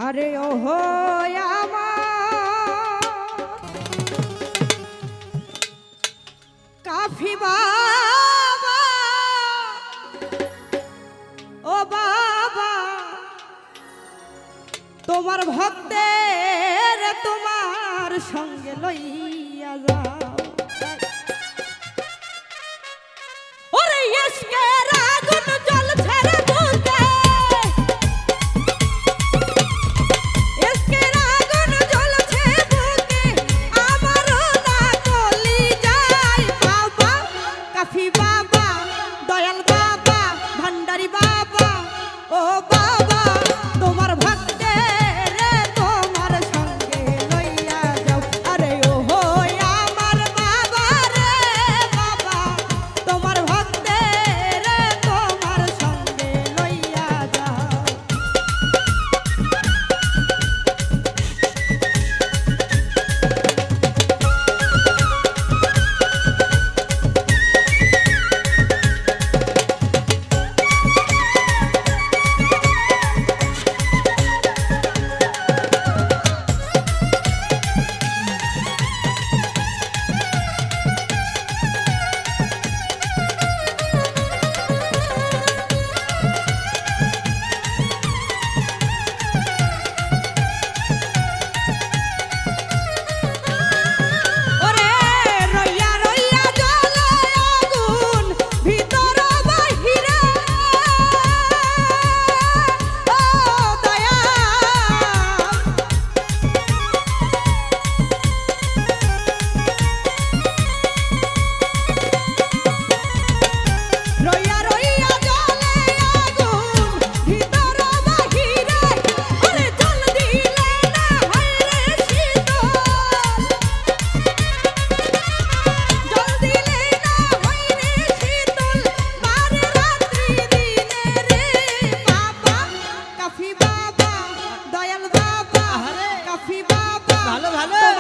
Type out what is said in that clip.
আরে ওহো আমার কাফি বাবা, ও বাবা তোমার ভক্তের তোমার সঙ্গে লইয়া যাও। ওরে ইশকের আগুন জ্বলছে রে বুকে, ইশকের আগুন জ্বলছে বুকে, আমারও না গলি যায়। বাবা কাফি বাবা, দয়াল বাবা, ভান্ডারি বাবা, ও বাবা তোমার ভক্তের তোমার সঙ্গে লইয়া যাও। আরে ওহো আমার বাবা রে বাবা তোমার ভক্তের তোমার সঙ্গে লইয়া যাও। ওরে রইয়া রইয়া জ্বলে আগুন ভিতর বাহিরে, ও দয়া রইয়া রইয়া জ্বলে আগুন ভিতর বাহিরে, ওরে জল দিলে না হয় রে শীতল, জল দিলে না হয় রে শীতল, মারে রাত্রি দিনে রে। বাবা কাফি বাবা, দয়াল বাবা, কাফি বাবা ভালো ভালো